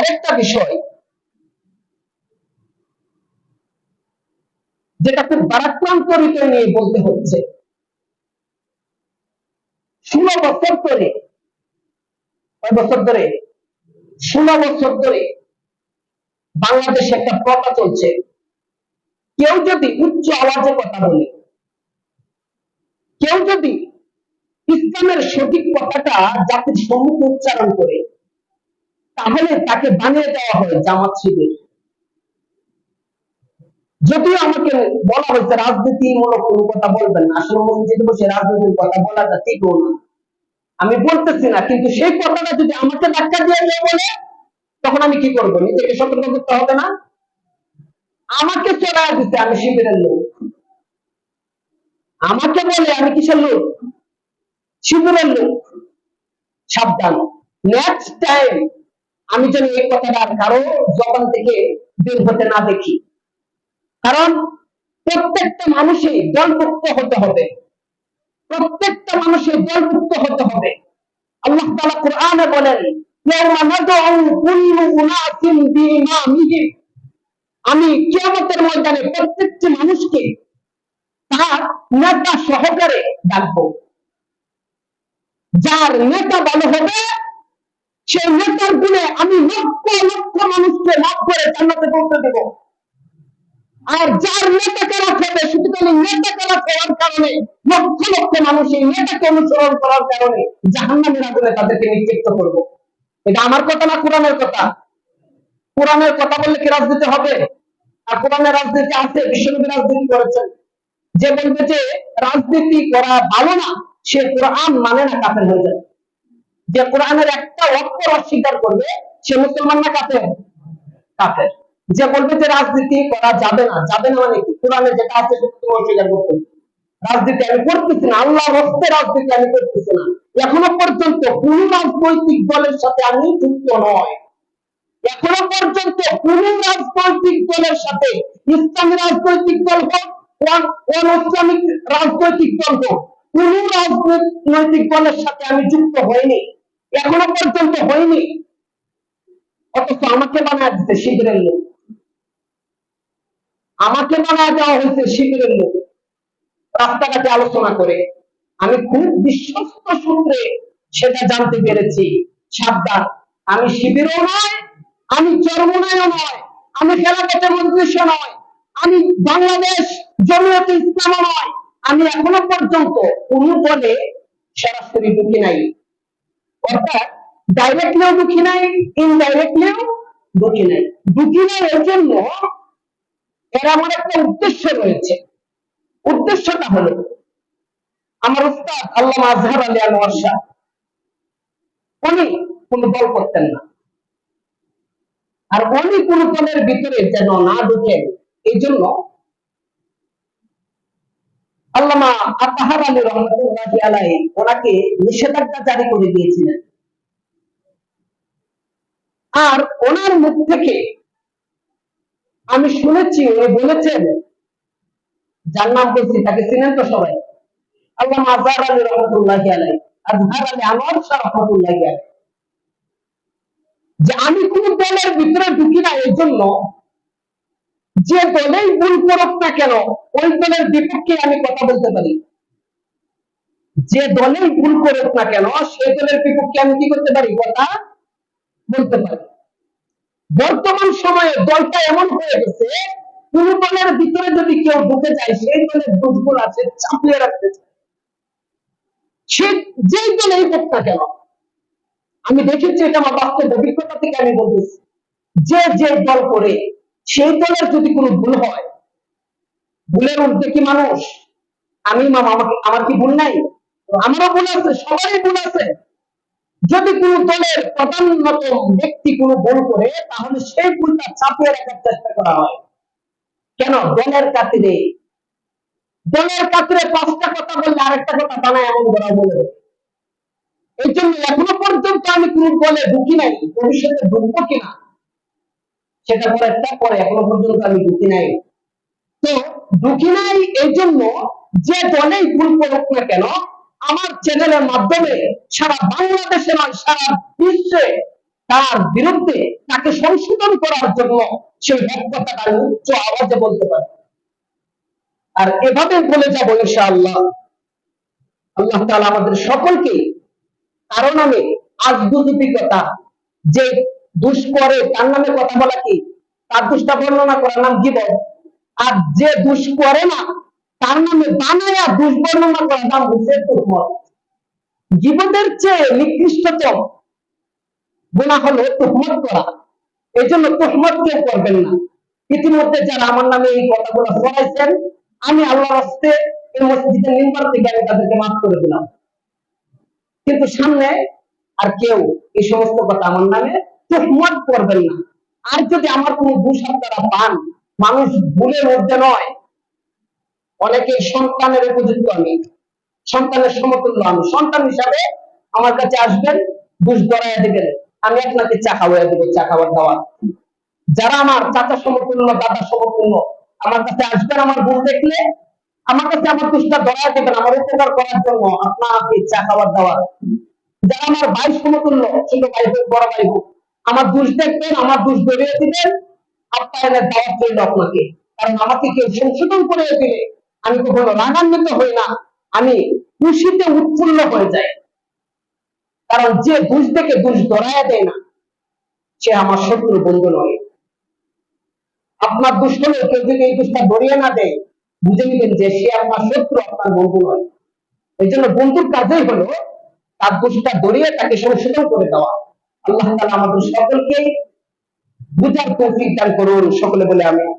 আরেকটা বিষয় যেটা খুব ভারাক্রান্ত হৃদয় নিয়ে বলতে হচ্ছে, 16 বছর ধরে, কয় বছর ধরে, 16 বছর ধরে বাংলাদেশে একটা প্রথা চলছে, কেউ যদি উচ্চ আওয়াজে কথা বলে, কেউ যদি ইসলামের সঠিক কথাটা জাতির সম্মুখে উচ্চারণ করে, তাহলে তাকে বানিয়ে দেওয়া হয় জামাত শিবির। যদিও আমাকে বলা হয়েছে রাজনীতিমূলক কোনো কথা বলবেন না, আসলে মসজিদে বসে রাজনীতির কথা বলাটা ঠিকও না, আমি বলতেছি না, কিন্তু সেই কথাটা যদি আমাকে ধাক্কা দিয়ে কেউ বলে, তখন আমি কি করবো? নিজেকে সতর্ক করতে হবে না? আমাকে চড়ায় দিতে আমি শিবিরের লোক, আমাকে বলে আমি কিসের লোক? শিবিরের লোক। সাবধান, নেক্সট টাইম আমি যেন এই কথাটা কারো জবান থেকে বের হতে না দেখি। কারণ প্রত্যেকটা মানুষই দলভুক্ত হতে হবে, প্রত্যেকটা মানুষের দলভুক্ত হতে হবে। আল্লাহ তাআলা কোরআনে বলেন, ইয়াউমা নাদউ কুল্লু উনাসিন বিইমামিহিম, আমি কিয়ামতের ময়দানে প্রত্যেকটি মানুষকে তার নেতা সহকারে ডাকবো। যার নেতা ভালো হবে, সেই নেতার গুণে আমি লক্ষ লক্ষ মানুষকে লাভ করে জান্নাতে পৌঁছে দেব। আর যার নেতা খারাপ হবে, শুধু খালি নেতা খারাপ হওয়ার কারণে লক্ষ লক্ষ মানুষ এই নেতাকে অনুসরণ করার কারণে জাহান্নামের আগুনে তাদেরকে নিক্ষিপ্ত করব। এটা আমার কথা না কোরআনের কথা? কোরআনের কথা বললে কি রাজনীতি হবে? আর কোরআনের রাজনীতি আছে, বিশ্বনবী রাজনীতি করেছেন। যে বলবে যে রাজনীতি করা ভালো না, সে কোরআন মানে না, কাফের হয়ে যাবে। যে কোরআনের একটা অক্ষর অস্বীকার করবে, সে মুসলমান না কাফের? কাফের। যে বলবে যে রাজনীতি করা যাবে না, যাবে না মানে কি? কোরআনে যেটা আছে সেটা তুমি অস্বীকার করতে। রাজনীতি আমি করতেছি না, আল্লাহর হস্তে রাজনীতি আমি করতেছি না। এখনো পর্যন্ত কোন রাজনৈতিক দলের সাথে আমি যুক্ত নয়। এখনো পর্যন্ত কোন রাজনৈতিক দলের সাথে, ইসলামী রাজনৈতিক দল হোক, ইসলামিক রাজনৈতিক দল হোক, কোন রাজনৈতিক দলের সাথে আমি যুক্ত হইনি, এখনো পর্যন্ত হইনি। অথচ আমাকে বানায় দিতে শিবিরের লোক, আমাকে বানায় দেওয়া হয়েছে শিবিরের লোক। রাস্তাঘাটে আলোচনা করে আমি খুব বিশ্বস্ত সূত্রে সেটা জানতে পেরেছি। সাবধান, আমি শিবিরও নয়, আমি চরমনায়ও নয়, আমি খেলাফতে মজলিসও নয়, আমি বাংলাদেশ জমিয়তে ইসলামও নয়। আমি এখনো পর্যন্ত কোন দলে সরাসরি ঢুকি নাই, অর্থাৎ ডাইরেক্টলিও ঢুকি নাই, ইনডাইরেক্টলিও ঢুকি নাই। ঢুকি নাই এর জন্য এর আমার একটা উদ্দেশ্য রয়েছে। উদ্দেশ্যটা হলো, আমার উস্তাদ আল্লামা আজহার আলী আনোয়ার শাহ, উনি কোন দল করতেন না, আর উনি কোন দলের ভিতরে যেন না ঢুকেন, এই জন্য আল্লামা আতাহার আলী রহমতুল্লাহি আলাইহি ওনাকে নিষেধাজ্ঞা জারি করে দিয়েছিলেন। আর ওনার মুখ থেকে আমি শুনেছি উনি বলেছেন, যার নাম বলছি তাকে চিনেন তো সবাই, আল্লামা আজহার আলী রহমতুল্লাহি আলাইহি, আজহার আলী আনোয়ার শাহ রহমতুল্লাহি আলাইহি, যে আমি কোন দলের ভিতরে ঢুকি না, এই জন্য যে দলেই ভুল করুক না কেন ওই দলের বিপক্ষে আমি কথা বলতে পারি। যে দলেই ভুল করুক না কেন সেই দলের বিপক্ষে আমি কি করতে পারি? কথা বলতে পারি। বর্তমান সময়ে দলটা এমন হয়ে গেছে, কোন দলের ভিতরে যদি কেউ ঢুকে যায়, সেই দলের দোষগুলো আছে চাপিয়ে রাখতে চায়, সে যেই দলেই হোক না কেন। আমি দেখেছি, এটা আমার বাস্তব অভিজ্ঞতা থেকে আমি বলতেছি, যে যে দল করে সেই দলের যদি কোনো ভুল হয়, ভুলের ঊর্ধ্বে কি মানুষ? আমি আমার কি ভুল নাই? আমারও ভুল আছে, সবারই ভুল আছে। যদি কোন দলের প্রধানত ব্যক্তি কোনো ভুল করে, তাহলে সেই ভুলটা চাপিয়ে রাখার চেষ্টা করা হয়। কেন? দলের খাতিরে। দলের খাতিরে পাঁচটা কথা বললে আরেকটা কথা বানায় এমন করা বলে। এই জন্য এখনো পর্যন্ত আমি কোন দলে ঢুকি নাই, ভবিষ্যতে ঢুকবো কিনা সেটা পরে, এখনো পর্যন্ত আমি ঢুকি নাই। তো ঢুকি নাই এই জন্য যে দলেই ভুল করুক না কেন, আমার চ্যানেলের মাধ্যমে সারা বাংলাদেশে নয়, সারা বিশ্বে তার বিরুদ্ধে তাকে সংশোধন করার জন্য সেই হক কথাটা আমি উচ্চ আওয়াজে বলতে পারি। আর এভাবে বলে যাবো ইনশাআল্লাহ। আল্লাহ তাআলা আমাদের সকলকে কারো নামে আজগুবিকতা, যে দুষ করে তার নামে কথা বলা কি, তার দুষ্টা বর্ণনা করার নাম গীবত। আর যে দুষ করে না তার নামে বানায়া দুষ বর্ণনা করার নাম হচ্ছে তুহমত। গীবতের চেয়ে নিকৃষ্টতম গুনাহ হলো তুহমত করা। এই জন্য তুহমত কেউ করবেন না। ইতিমধ্যে যারা আমার নামে এই কথাগুলো শোনাইছেন, আমি আল্লাহর হস্তে এই মসজিদের মিম্বার থেকে আমি তাদেরকে মাফ করে দিলাম। কিন্তু সামনে আর কেউ এই সমস্ত কথা আমার নামে তুহমত করবেন না। আর যদি আমার কোনো দোষ আপনারা পান, মানুষ ভুলের মধ্যে নয়, অনেকে সন্তানের উপযুক্ত, আমি সন্তানের সমতুল্য, আমি সন্তান হিসাবে আমার কাছে আসবেন, দোষ ধরাইয়া দিবেন, আমি আপনাকে চা খাওয়াইয়া দেবো, চা খাবার দাওয়া। যারা আমার চাচা সমতুল্য, দাদা সমতুল্য, আমার কাছে আসবেন আমার ভুল দেখলে, আমার কাছে আমার দোষটা ধরাইয়া দেবেন, আমার উপকার করার জন্য আপনাকে চা খাবার দেওয়া। যারা আমার ভাই সমতুল্য, ছোট ভাই হোক বড় ভাই হোক, আমার দোষ দেখবেন, আমার দোষ ধরিয়ে দিবেন, আপনার দাওয়াত রইল আপনাকে। কারণ আমাকে কেউ সংশোধন করে দিলে আমি কখনো রাগান্বিত হই না, আমি খুশিতে উৎফুল্ল হয়ে যাই। কারণ যে দোষ দেখে দোষ ধরাইয়া দেয় না, সে আমার শত্রু বন্ধু নয়। আপনার দোষ হলে কেউ যদি এই দোষটা ধরিয়ে না দেয়, বুঝে নিবেন যে সে আপনার শত্রু, আপনার বন্ধু নয়। এই জন্য বন্ধুর কাজই হলো তার দোষটা ধরিয়ে তাকে সংশোধন করে দেওয়া। আল্লাহ তাআলা আমাদের সকলকে বুঝার তৌফিক দান করুন। সকলে বলে আমিন।